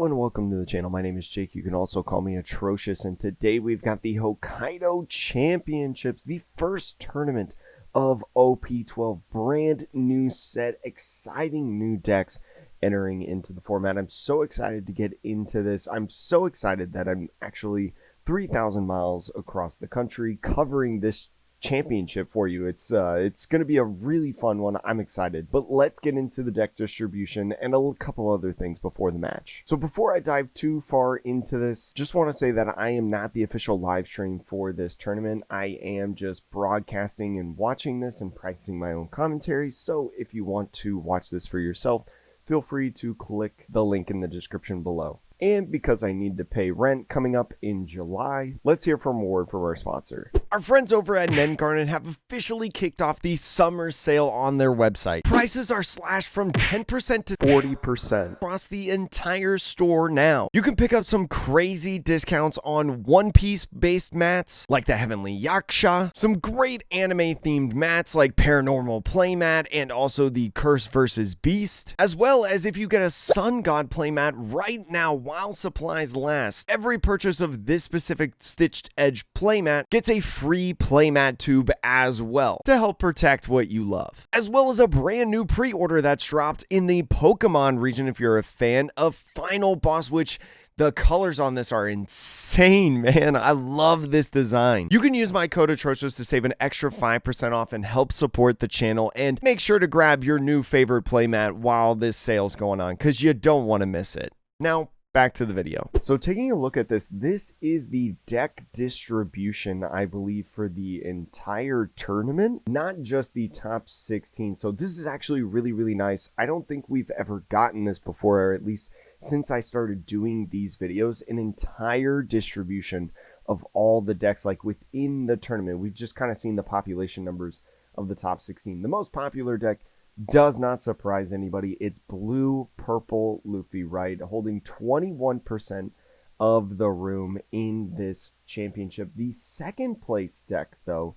Hello and welcome to the channel. My name is Jake. You can also call me Atrocious, and today we've got the Hokkaido Championships, the first tournament of OP12. Brand new set, exciting new decks entering into the format. I'm so excited to get into this. I'm so excited that I'm actually 3,000 miles across the country covering this championship for you. It's going to be a really fun one. I'm excited, but let's get into the deck distribution and a couple other things before the match. So before I dive too far into this, just want to say that I am not the official live stream for this tournament. I am just broadcasting and watching this and practicing my own commentary. So if you want to watch this for yourself, feel free to click the link in the description below. And because I need to pay rent coming up in July, let's hear from a word from our sponsor. Our friends over at Nen Garden have officially kicked off the summer sale on their website. Prices are slashed from 10% to 40% across the entire store now. You can pick up some crazy discounts on One Piece based mats like the Heavenly Yaksha, some great anime themed mats like Paranormal Playmat and also the Curse vs. Beast, as well as if you get a Sun God playmat right now while supplies last. Every purchase of this specific stitched edge playmat gets a free playmat tube as well to help protect what you love, as well as a brand new pre-order that's dropped in the Pokemon region if you're a fan of Final Boss, which the colors on this are insane, man. I love this design. You can use my code Atrocious to save an extra 5% off and help support the channel, and make sure to grab your new favorite playmat while this sale's going on because you don't want to miss it. Now, back to the video. So taking a look at this, this is the deck distribution, I believe, for the entire tournament, not just the top 16. So this is actually really, really nice. I don't think we've ever gotten this before, or at least since I started doing these videos, an entire distribution of all the decks like within the tournament. We've just kind of seen the population numbers of the top 16. The most popular deck does not surprise anybody. It's blue purple Luffy, right? Holding 21% of the room in this championship. The second place deck, though,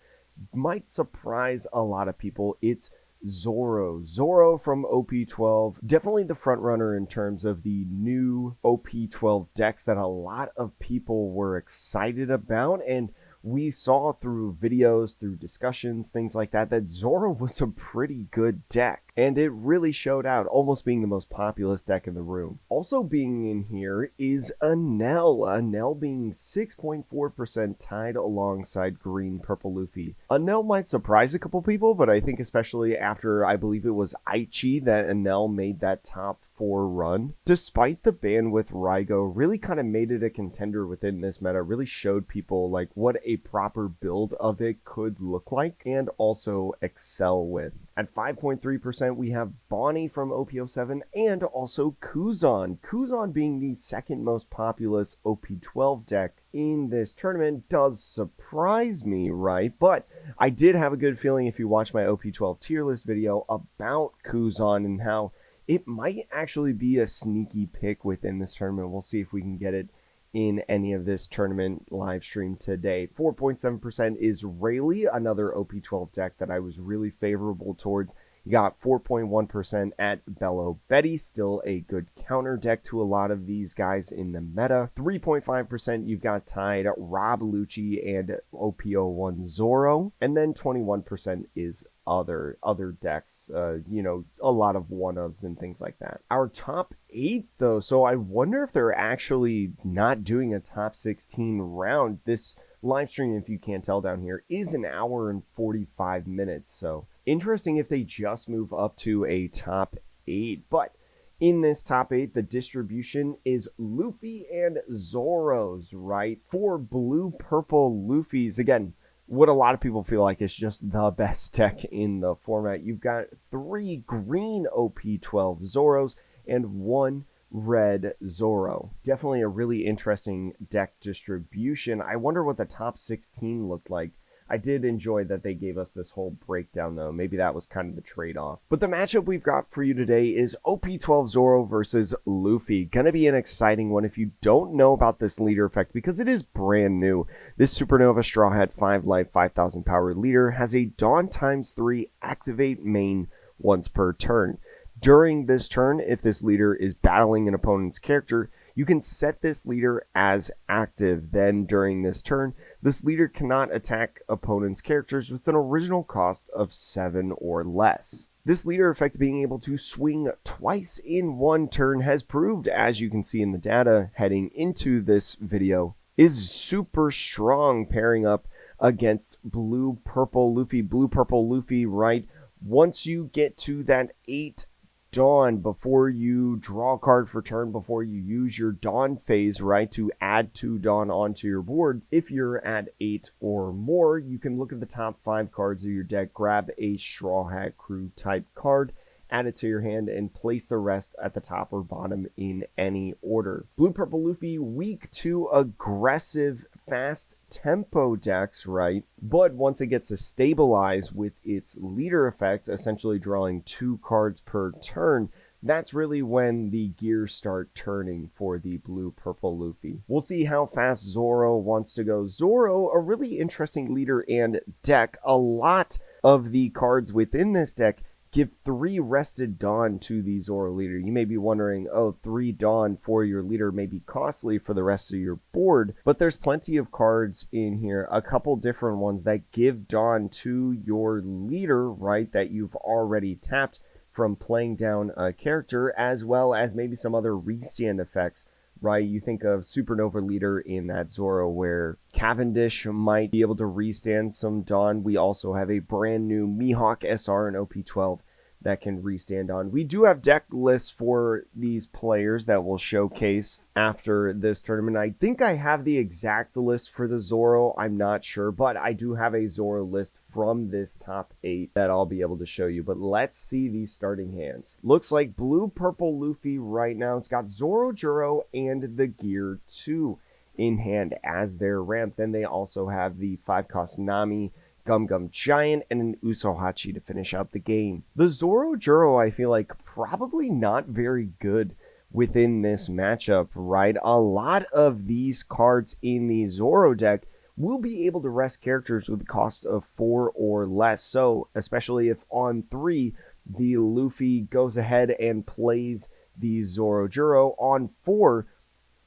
might surprise a lot of people. It's Zoro. Zoro from OP12. Definitely the front runner in terms of the new OP12 decks that a lot of people were excited about, and we saw through videos, through discussions, things like that, that Zoro was a pretty good deck. And it really showed out, almost being the most populous deck in the room. Also being in here is Enel. Enel being 6.4% tied alongside green purple Luffy. Enel might surprise a couple people, but I think especially after, I believe it was Aichi, that Enel made that top 4 run. Despite the ban with Raigo, really kind of made it a contender within this meta, really showed people like what a proper build of it could look like and also excel with. At 5.3%, we have Bonnie from OP07 and also Kuzan. Kuzan being the second most populous OP12 deck in this tournament does surprise me, right? But I did have a good feeling if you watch my OP12 tier list video about Kuzan and how it might actually be a sneaky pick within this tournament. We'll see if we can get it in any of this tournament live stream today. 4.7% is Rayleigh, another OP12 deck that I was really favorable towards. You got 4.1% at Bello Betty, still a good counter deck to a lot of these guys in the meta. 3.5% you've got tied Rob Lucci and OP11 Zoro, and then 21% is other decks, you know, a lot of one-ofs and things like that. Our top 8 though, so I wonder if they're actually not doing a top 16 round. This live stream, if you can't tell down here, is an hour and 45 minutes, so interesting if they just move up to a top 8. But in this top 8, the distribution is Luffy and Zoros, right? 4 blue purple Luffys. Again, what a lot of people feel like is just the best deck in the format. You've got 3 green OP12 Zoros and 1 red Zoro. Definitely a really interesting deck distribution. I wonder what the top 16 looked like. I did enjoy that they gave us this whole breakdown, though. Maybe that was kind of the trade-off. But the matchup we've got for you today is OP12 Zoro versus Luffy. Gonna be an exciting one if you don't know about this leader effect, because it is brand new. This Supernova Straw Hat 5 life, 5,000 power leader has a Dawn ×3 activate main once per turn. During this turn, if this leader is battling an opponent's character, you can set this leader as active. Then during this turn, this leader cannot attack opponent's characters with an original cost of 7 or less. This leader effect being able to swing twice in one turn has proved, as you can see in the data heading into this video, is super strong pairing up against blue-purple Luffy. Blue-purple Luffy, right? Once you get to that 8 Dawn, before you draw a card for turn, before you use your Dawn phase, right, to add 2 Dawn onto your board, if you're at 8 or more, you can look at the top 5 cards of your deck, grab a Straw Hat Crew type card, add it to your hand, and place the rest at the top or bottom in any order. Blue-purple Luffy, weak to aggressive, fast tempo decks, right? But once it gets to stabilize with its leader effect, essentially drawing 2 cards per turn, that's really when the gears start turning for the blue-purple Luffy. We'll see how fast Zoro wants to go. Zoro, a really interesting leader and deck. A lot of the cards within this deck give 3 rested Dawn to the Zoro leader. You may be wondering, oh, 3 Dawn for your leader may be costly for the rest of your board, but there's plenty of cards in here, a couple different ones that give Dawn to your leader, right, that you've already tapped from playing down a character, as well as maybe some other restand effects, right? You think of Supernova Leader in that Zoro where Cavendish might be able to restand some Dawn. We also have a brand new Mihawk SR and OP12 that can restand on. We do have deck lists for these players that will showcase after this tournament. I think I have the exact list for the Zoro. I'm not sure, but I do have a Zoro list from this top 8 that I'll be able to show you. But let's see these starting hands. Looks like blue-purple Luffy right now. It's got Zoro, Juro, and the Gear 2 in hand as their ramp. Then they also have the 5-cost Nami, Gum Gum Giant, and an Usohachi to finish out the game. The Zoro Juro, I feel like, probably not very good within this matchup, right? A lot of these cards in the Zoro deck will be able to rest characters with a cost of 4 or less. So, especially if on 3, the Luffy goes ahead and plays the Zoro Juro, on 4,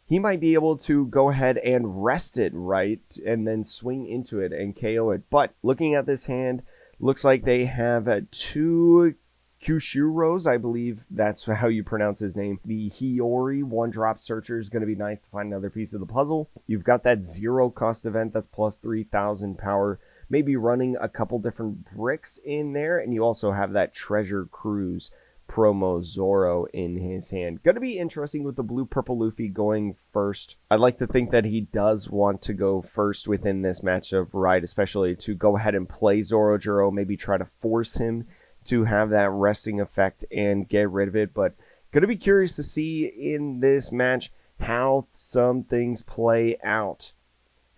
he might be able to go ahead and rest it, right? And then swing into it and KO it. But looking at this hand, looks like they have 2 Kyushuros, I believe that's how you pronounce his name. The Hiyori 1-drop searcher is going to be nice to find another piece of the puzzle. You've got that 0-cost event that's plus 3,000 power. Maybe running a couple different bricks in there. And you also have that Treasure Cruise promo Zoro in his hand. Going to be interesting with the blue-purple Luffy going first. I'd like to think that he does want to go first within this matchup, right? Especially to go ahead and play Zoro Juro, maybe try to force him to have that resting effect and get rid of it. But going to be curious to see in this match how some things play out.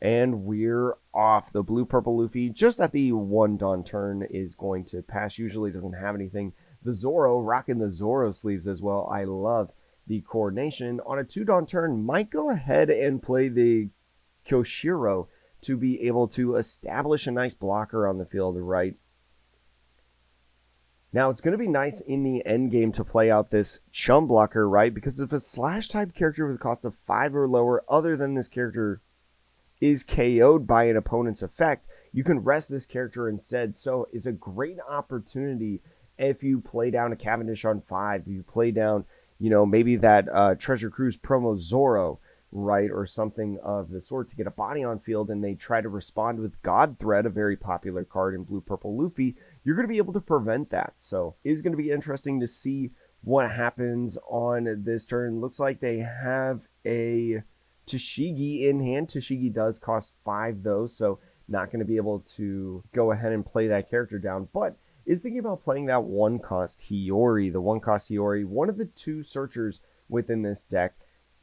And we're off. The blue-purple Luffy, just at the 1 Dawn turn, is going to pass. Usually doesn't have anything. The Zoro, rocking the Zoro sleeves as well. I love the coordination. On a 2 Dawn turn, might go ahead and play the Kyoshiro to be able to establish a nice blocker on the field, right? Now, it's going to be nice in the end game to play out this chum blocker, right? Because if a slash-type character with a cost of 5 or lower, other than this character, is KO'd by an opponent's effect, you can rest this character instead. So it's a great opportunity if you play down a Cavendish on 5, if you play down, you know, maybe that Treasure Cruise promo Zoro, right, or something of the sort, to get a body on field, and they try to respond with God Thread, a very popular card in blue-purple Luffy, you're going to be able to prevent that. So it's going to be interesting to see what happens on this turn. Looks like they have a Tashigi in hand. Tashigi does cost 5 though, so not going to be able to go ahead and play that character down, but is thinking about playing that 1-cost Hiyori. The 1-cost Hiyori, one of the 2 searchers within this deck,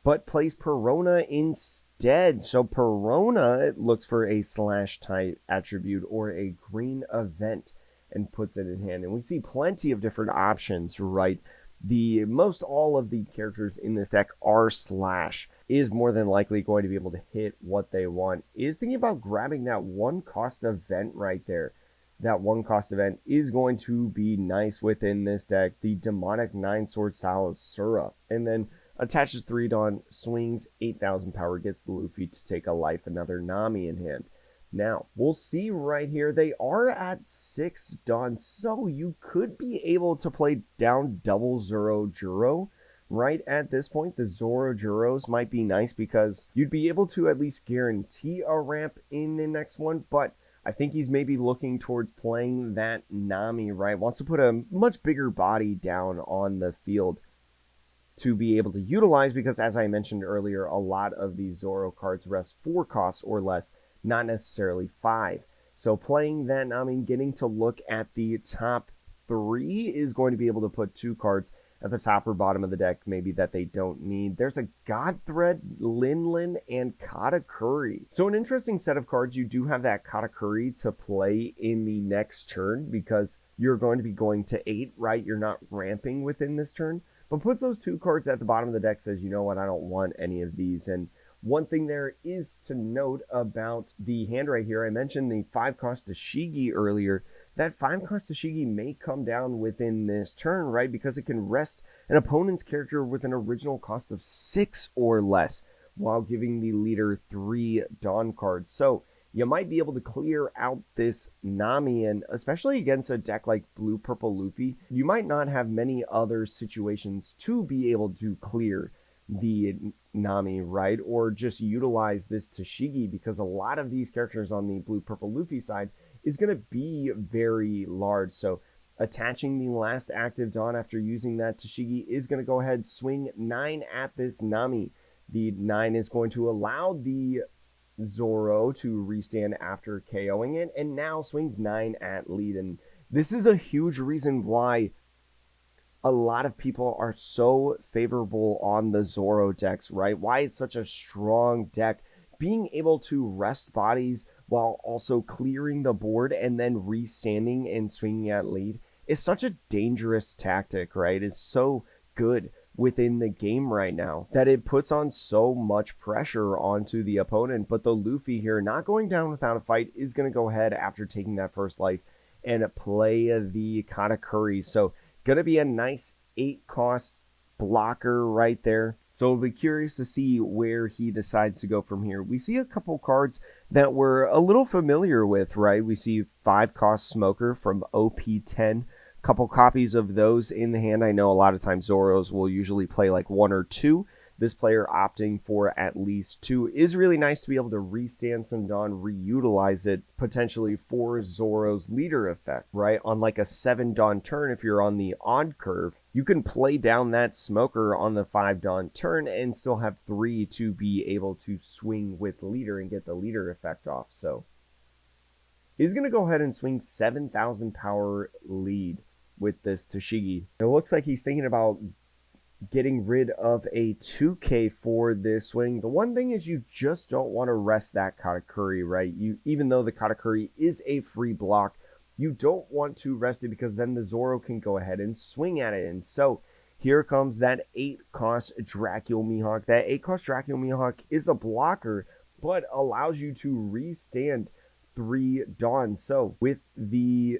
but plays Perona instead. So Perona looks for a slash-type attribute or a green event and puts it in hand. And we see plenty of different options, right? The most all of the characters in this deck are slash, is more than likely going to be able to hit what they want. Is thinking about grabbing that 1-cost event right there. That 1-cost event is going to be nice within this deck. The demonic 9-sword style of Sura. And then attaches 3 Dawn, swings 8,000 power, gets the Luffy to take a life, another Nami in hand. Now, we'll see right here, they are at 6 Dawn, so you could be able to play down double Zoro Juro. Right at this point, the Zoro Juros might be nice because you'd be able to at least guarantee a ramp in the next one, but I think he's maybe looking towards playing that Nami, right? Wants to put a much bigger body down on the field to be able to utilize because, as I mentioned earlier, a lot of these Zoro cards rest 4 costs or less, not necessarily 5. So playing that Nami, getting to look at the top 3 is going to be able to put 2 cards at the top or bottom of the deck, maybe that they don't need. There's a God Thread, Lin, and Katakuri. So an interesting set of cards. You do have that Katakuri to play in the next turn because you're going to be going to 8, right? You're not ramping within this turn, but puts those 2 cards at the bottom of the deck, says, you know what, I don't want any of these. And one thing there is to note about the hand right here, I mentioned the 5 cost Tashigi earlier. That 5 cost Tashigi may come down within this turn, right? Because it can rest an opponent's character with an original cost of 6 or less while giving the leader 3 Dawn cards. So you might be able to clear out this Nami, and especially against a deck like Blue Purple Luffy, you might not have many other situations to be able to clear the Nami, right? Or just utilize this Tashigi, because a lot of these characters on the Blue Purple Luffy side is going to be very large. So attaching the last active Dawn after using that Tashigi is going to go ahead, swing 9 at this Nami. The 9 is going to allow the Zoro to restand after KOing it, and now swings 9 at lead. And this is a huge reason why a lot of people are so favorable on the Zoro decks, right? Why it's such a strong deck. Being able to rest bodies while also clearing the board and then restanding and swinging at lead is such a dangerous tactic, right? It's so good within the game right now that it puts on so much pressure onto the opponent. But the Luffy here, not going down without a fight, is going to go ahead after taking that first life and play the Katakuri. So going to be a nice 8 cost blocker right there. So we'll be curious to see where he decides to go from here. We see a couple cards that we're a little familiar with, right? We see 5 cost Smoker from OP10. Couple copies of those in the hand. I know a lot of times Zoros will usually play like 1 or 2. This player opting for at least 2 is really nice to be able to restand some Dawn, reutilize it potentially for Zoro's leader effect, right? On like a 7 Dawn turn, if you're on the odd curve, you can play down that Smoker on the 5 Dawn turn and still have 3 to be able to swing with leader and get the leader effect off. So he's going to go ahead and swing 7,000 power lead with this Tashigi. It looks like he's thinking about getting rid of a 2K for this swing. The one thing is you just don't want to rest that Katakuri, right? Even though the Katakuri is a free block, you don't want to rest it because then the Zoro can go ahead and swing at it. And so here comes that 8 cost Dracula Mihawk. That 8 cost Dracula Mihawk is a blocker, but allows you to restand 3 Dawn. So with the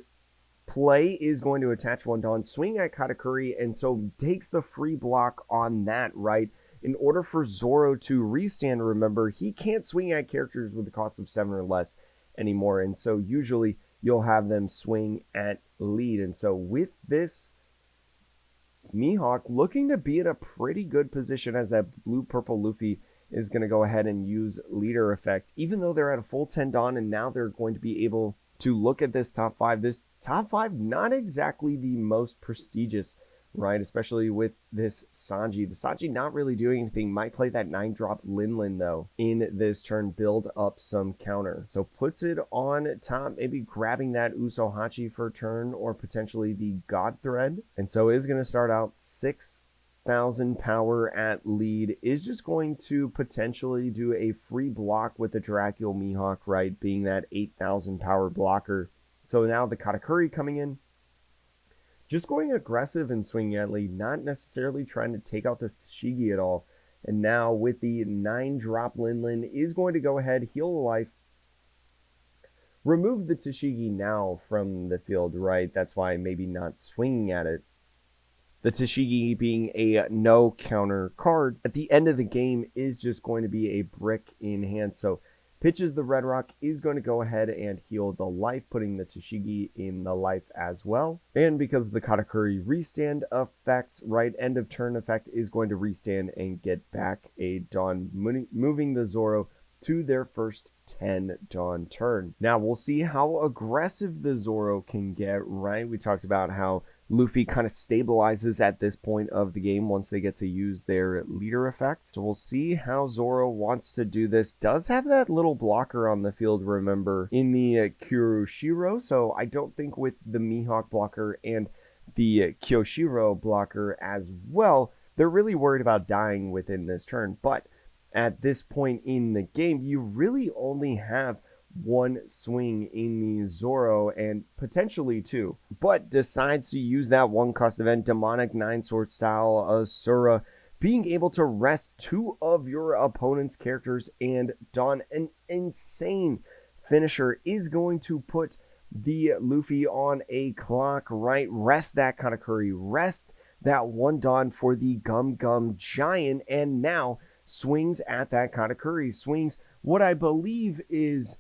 play is going to attach 1 Dawn, swing at Katakuri, and so takes the free block on that, right? In order for Zoro to restand, remember, he can't swing at characters with the cost of 7 or less anymore, and so usually you'll have them swing at lead. And so with this Mihawk looking to be in a pretty good position, as that Blue Purple Luffy is going to go ahead and use leader effect, even though they're at a full 10 Dawn, and now they're going to be able to look at this top 5. This top 5, not exactly the most prestigious, right? Especially with this Sanji. The Sanji not really doing anything. Might play that 9-drop Lin though in this turn, build up some counter. So puts it on top, maybe grabbing that Usohachi for a turn, or potentially the God Thread. And so is going to start out 6,000 power at lead, is just going to potentially do a free block with the Dracula Mihawk, right? Being that 8,000 power blocker. So now the Katakuri coming in, just going aggressive and swinging at lead, not necessarily trying to take out this Tashigi at all. And now with the 9-drop Lin is going to go ahead, heal a life, remove the Tashigi now from the field, right? That's why maybe not swinging at it. The Tashigi being a no counter card at the end of the game is just going to be a brick in hand. So pitches the Red Rock is going to go ahead and heal the life, putting the Tashigi in the life as well. And because the Katakuri restand effect, right, end of turn effect is going to restand and get back a Dawn, moving the Zoro to their first 10 Dawn turn. Now we'll see how aggressive the Zoro can get, right? We talked about how Luffy kind of stabilizes at this point of the game once they get to use their leader effect. So we'll see how Zoro wants to do this. Does have that little blocker on the field, remember, in the Kuroshiro. So I don't think with the Mihawk blocker and the Kyoshiro blocker as well, they're really worried about dying within this turn. But at this point in the game, you really only have one swing in the Zoro and potentially two, but decides to use that one cost event, Demonic 9-Sword style Asura, being able to rest two of your opponent's characters and don an insane finisher is going to put the Luffy on a clock, right? Rest that Katakuri, rest that one Dawn for the Gum Gum Giant, and now swings at that Katakuri, swings what I believe is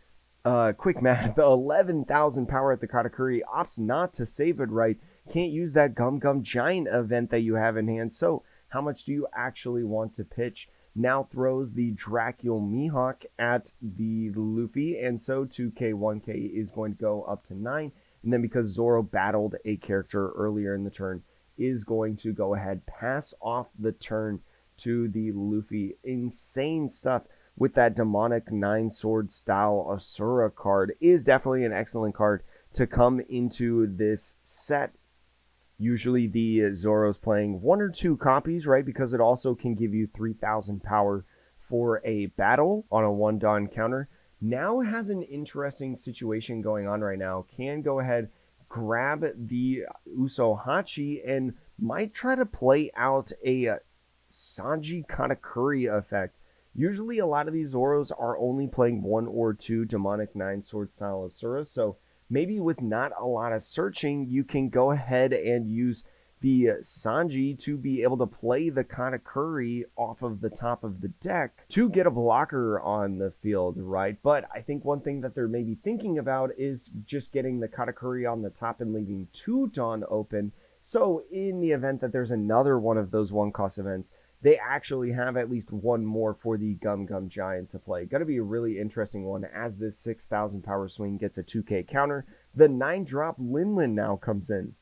quick math, 11,000 power at the Katakuri, opts not to save it, right? Can't use that Gum Gum Giant event that you have in hand. So how much do you actually want to pitch? Now throws the Dracul Mihawk at the Luffy, and so 2k, 1k is going to go up to 9. And then because Zoro battled a character earlier in the turn, is going to go ahead, pass off the turn to the Luffy. Insane stuff with that Demonic 9-Sword style Asura card. Is definitely an excellent card to come into this set. Usually the Zoro's playing one or two copies, right? Because it also can give you 3,000 power for a battle on a one Dawn counter. Now has an interesting situation going on right now. Can go ahead, grab the Usohachi, and might try to play out a Sanji Katakuri effect. Usually a lot of these Zoros are only playing one or two Demonic 9-Sword style Asura, so maybe with not a lot of searching, you can go ahead and use the Sanji to be able to play the Katakuri off of the top of the deck to get a blocker on the field, right? But I think one thing that they're maybe thinking about is just getting the Katakuri on the top and leaving two Dawn open. So in the event that there's another one of those one-cost events, they actually have at least one more for the Gum Gum Giant to play. Going to be a really interesting one as this 6,000 power swing gets a 2k counter. The 9-drop Linlin now comes in,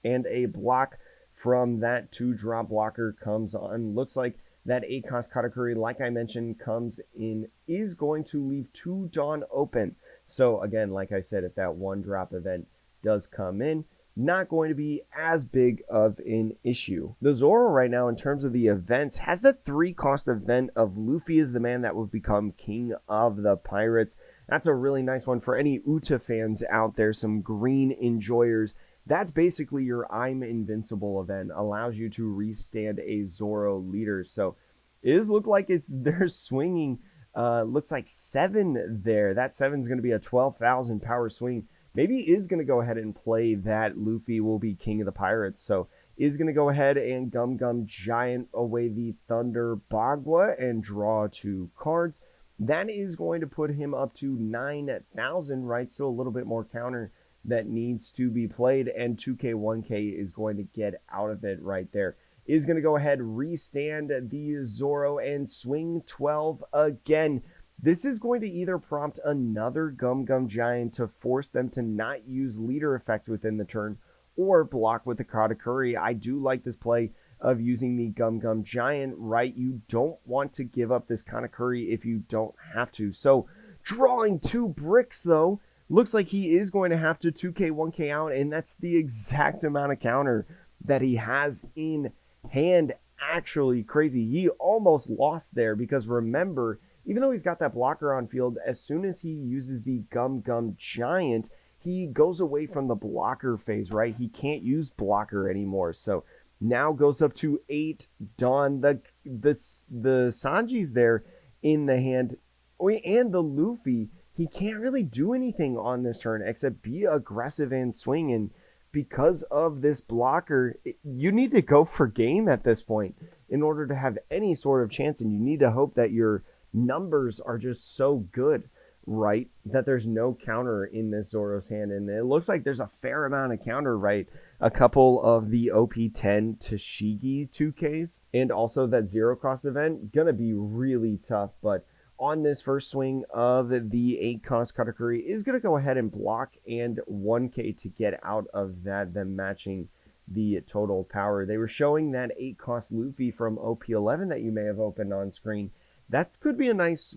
and a block from that 2-drop blocker comes on. Looks like that 8-cost Katakuri, like I mentioned, comes in, is going to leave two Dawn open. So again, like I said, if that 1-drop event does come in, not going to be as big of an issue. The Zoro right now, in terms of the events, has the 3-cost event of Luffy is the man that will become king of the pirates. That's a really nice one for any Uta fans out there, some green enjoyers. That's basically your I'm Invincible event. Allows you to restand a Zoro leader. So it does look like they're swinging, looks like 7 there. That 7 is going to be a 12,000 power swing. Maybe is going to go ahead and play that Luffy will be king of the pirates. So is going to go ahead and Gum Gum Giant away the Thunder Bagua and draw 2 cards. That is going to put him up to 9,000, right? Still a little bit more counter that needs to be played, and 2k, 1k is going to get out of it right there. Is going to go ahead, restand the Zoro, and swing 12 again. This is going to either prompt another Gum Gum Giant to force them to not use leader effect within the turn, or block with the Katakuri. I do like this play of using the Gum Gum Giant, right? You don't want to give up this Katakuri if you don't have to. So drawing 2 bricks though, looks like he is going to have to 2k, 1k out, and that's the exact amount of counter that he has in hand. Actually crazy. He almost lost there because remember, even though he's got that blocker on field, as soon as he uses the Gum Gum Giant, he goes away from the blocker phase, right? He can't use blocker anymore. So now goes up to 8 Dawn. The Sanji's there in the hand, and the Luffy. He can't really do anything on this turn except be aggressive and swing. And because of this blocker, you need to go for game at this point in order to have any sort of chance, and you need to hope that your numbers are just so good, right, that there's no counter in this Zoro's hand. And it looks like there's a fair amount of counter, right? A couple of the OP10 Tashigi 2Ks and also that zero cost event, gonna be really tough. But on this first swing of the 8 cost Katakuri is going to go ahead and block and 1K to get out of that, them matching the total power. They were showing that 8 cost Luffy from OP11 that you may have opened on screen. That could be a nice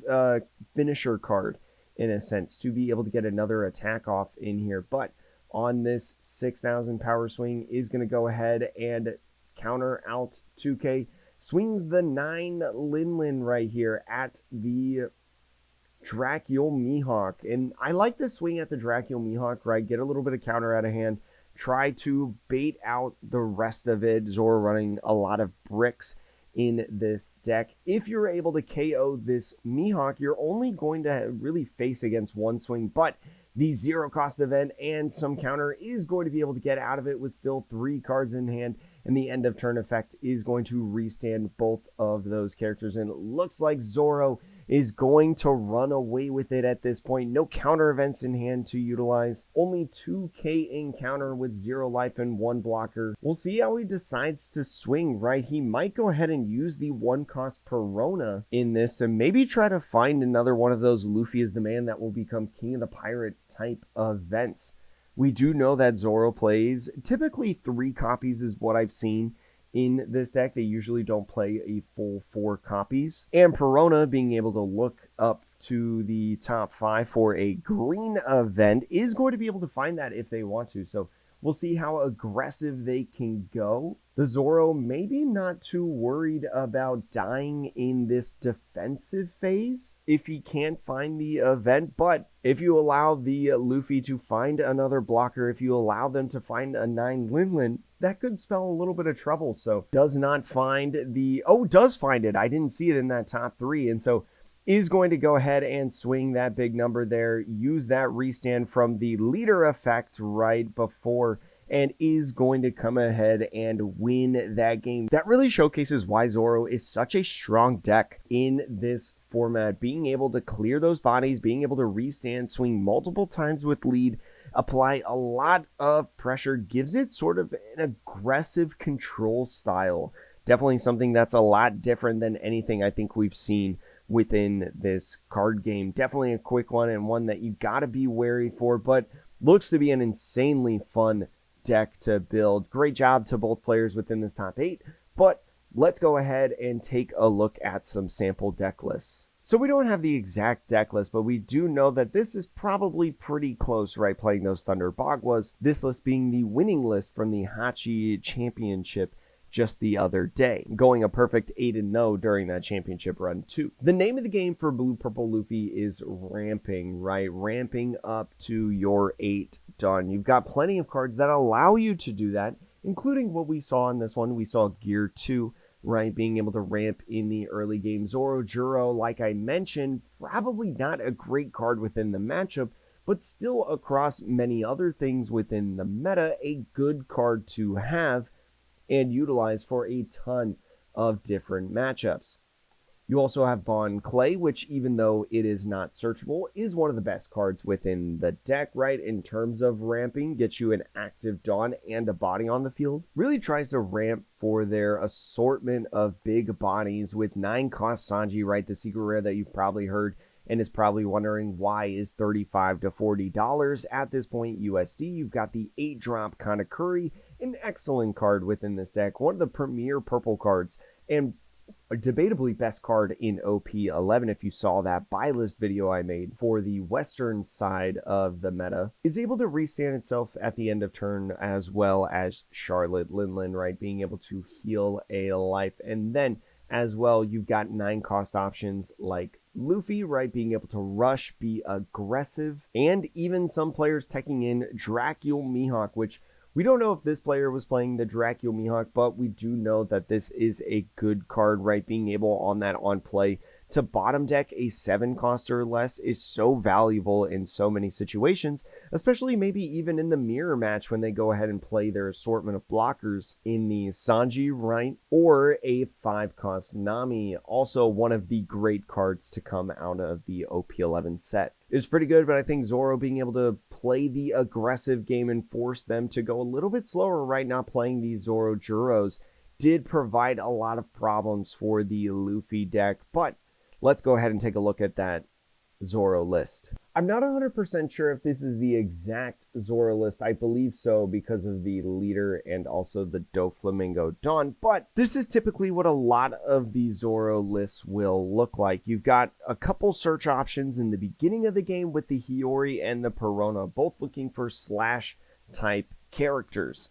finisher card in a sense, to be able to get another attack off in here. But on this 6,000 power swing is going to go ahead and counter out 2K. Swings the 9 Lin right here at the Dracule Mihawk. And I like this swing at the Dracule Mihawk, right? Get a little bit of counter out of hand. Try to bait out the rest of it. Zoro running a lot of bricks in this deck. If you're able to KO this Mihawk, you're only going to really face against one swing, but the zero cost event and some counter is going to be able to get out of it with still 3 cards in hand, and the end of turn effect is going to restand both of those characters. And it looks like Zoro is going to run away with it at this point. No counter events in hand to utilize. Only 2K in counter with 0 life and 1 blocker. We'll see how he decides to swing, right? He might go ahead and use the 1 cost Perona in this to maybe try to find another one of those Luffy is the man that will become King of the Pirate type events. We do know that Zoro plays typically 3 copies is what I've seen in this deck. They usually don't play a full 4 copies. And Perona being able to look up to the top 5 for a green event is going to be able to find that if they want to. So we'll see how aggressive they can go. The Zoro maybe not too worried about dying in this defensive phase if he can't find the event, but if you allow the Luffy to find another blocker, if you allow them to find a 9 Linlin, that could spell a little bit of trouble. So does not find the, does find it. I didn't see it in that top 3, and so is going to go ahead and swing that big number there, use that restand from the leader effect right before, and is going to come ahead and win that game. That really showcases why Zoro is such a strong deck in this format, being able to clear those bodies, being able to restand, swing multiple times with lead, apply a lot of pressure, gives it sort of an aggressive control style. Definitely something that's a lot different than anything I think we've seen within this card game. Definitely a quick one and one that you got to be wary for, but looks to be an insanely fun deck to build. Great job to both players within this top 8, but let's go ahead and take a look at some sample deck lists. So we don't have the exact deck list, but we do know that this is probably pretty close, right, playing those Thunder Bagwas, this list being the winning list from the Hachi Championship just the other day, going a perfect 8-0 during that championship run too. The name of the game for Blue Purple Luffy is ramping, right? Ramping up to your 8 done. You've got plenty of cards that allow you to do that, including what we saw in this one. We saw Gear 2, right, being able to ramp in the early game. Zoro Juro, like I mentioned, probably not a great card within the matchup, but still across many other things within the meta, a good card to have and utilize for a ton of different matchups. You also have Bon Clay, which even though it is not searchable, is one of the best cards within the deck, right? In terms of ramping, gets you an active Dawn and a body on the field. Really tries to ramp for their assortment of big bodies with 9 cost Sanji, right? The secret rare that you've probably heard and is probably wondering why is $35 to $40 at this point USD. You've got the 8-drop Katakuri, an excellent card within this deck, one of the premier purple cards, and debatably best card in OP11 if you saw that buy list video I made for the western side of the meta, is able to restand itself at the end of turn as well as Charlotte Linlin, right, being able to heal a life. And then as well, you've got 9 cost options like Luffy, right, being able to rush, be aggressive, and even some players teching in Dracule Mihawk, which We don't know if this player was playing the Dracula Mihawk, but we do know that this is a good card, right? Being able on that on play to bottom deck a 7-cost or less is so valuable in so many situations, especially maybe even in the mirror match when they go ahead and play their assortment of blockers in the Sanji, right? Or a 5-cost Nami, also one of the great cards to come out of the OP11 set. It's pretty good, but I think Zoro being able to play the aggressive game and force them to go a little bit slower, right? Not playing these Zoro Juros did provide a lot of problems for the Luffy deck, but let's go ahead and take a look at that Zoro list. I'm not 100% sure if this is the exact Zoro list. I believe so because of the leader and also the Doflamingo Dawn, but this is typically what a lot of the Zoro lists will look like. You've got a couple search options in the beginning of the game with the Hiyori and the Perona, both looking for slash type characters.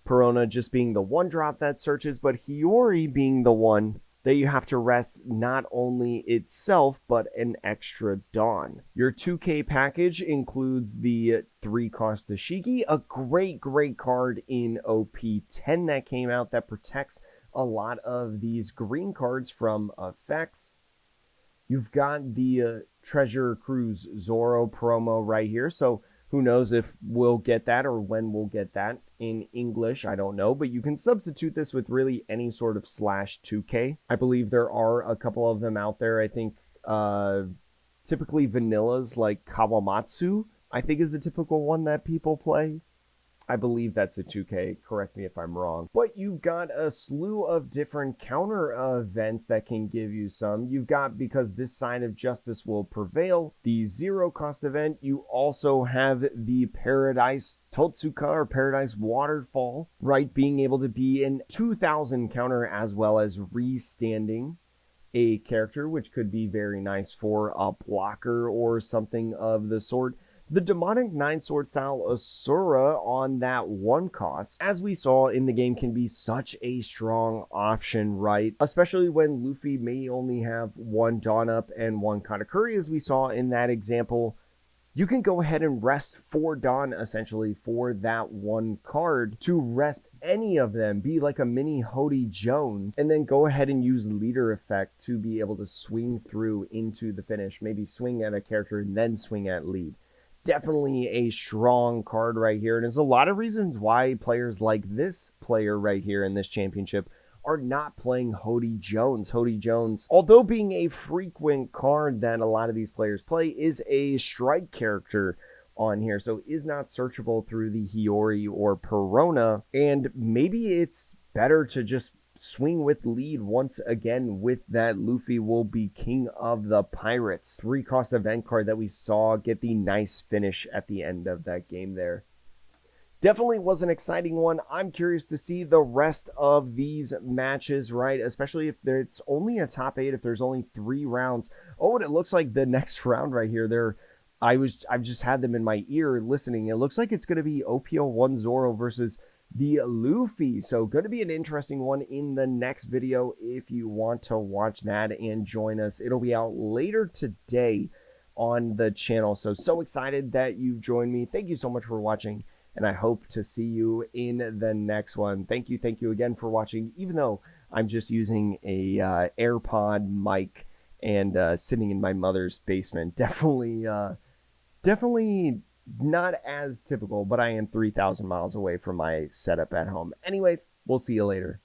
Perona just being the one drop that searches, but Hiyori being the one that you have to rest not only itself, but an extra Dawn. Your 2K package includes the 3-cost Dashiki, a great card in OP10 that came out that protects a lot of these green cards from effects. You've got the Treasure Cruise Zoro promo right here, so who knows if we'll get that or when we'll get that in English, I don't know, but you can substitute this with really any sort of slash 2K. I believe there are a couple of them out there. I think typically vanillas like Kawamatsu, I think is a typical one that people play. I believe that's a 2K, correct me if I'm wrong. But you've got a slew of different counter events that can give you some. You've got, because this side of justice will prevail, the 0-cost event. You also have the Paradise Totsuka or Paradise Waterfall, right? Being able to be an 2,000 counter as well as restanding a character, which could be very nice for a blocker or something of the sort. The Demonic 9-sword style Asura on that 1-cost, as we saw in the game, can be such a strong option, right? Especially when Luffy may only have 1 Dawn Up and 1 Katakuri, as we saw in that example. You can go ahead and rest 4 Dawn, essentially, for that 1 card to rest any of them, be like a mini Hody Jones, and then go ahead and use leader effect to be able to swing through into the finish, maybe swing at a character and then swing at lead. Definitely a strong card right here, and there's a lot of reasons why players like this player right here in this championship are not playing Hody Jones. Hody Jones, although being a frequent card that a lot of these players play, is a strike character on here, so is not searchable through the Hiyori or Perona, and maybe it's better to just swing with lead once again with that Luffy will be king of the pirates 3-cost event card that we saw get the nice finish at the end of that game there. Definitely was an exciting one. I'm curious to see the rest of these matches, right? Especially if it's only a top 8, if there's only 3 rounds. Oh, and it looks like the next round right here, I've just had them in my ear listening. It looks like it's going to be OP11 Zoro versus the Luffy. So going to be an interesting one in the next video if you want to watch that and join us. It'll be out later today on the channel. So excited that you joined me. Thank you so much for watching, and I hope to see you in the next one. Thank you again for watching, even though I'm just using a AirPod mic and sitting in my mother's basement. Definitely not as typical, but I am 3,000 miles away from my setup at home. Anyways, we'll see you later.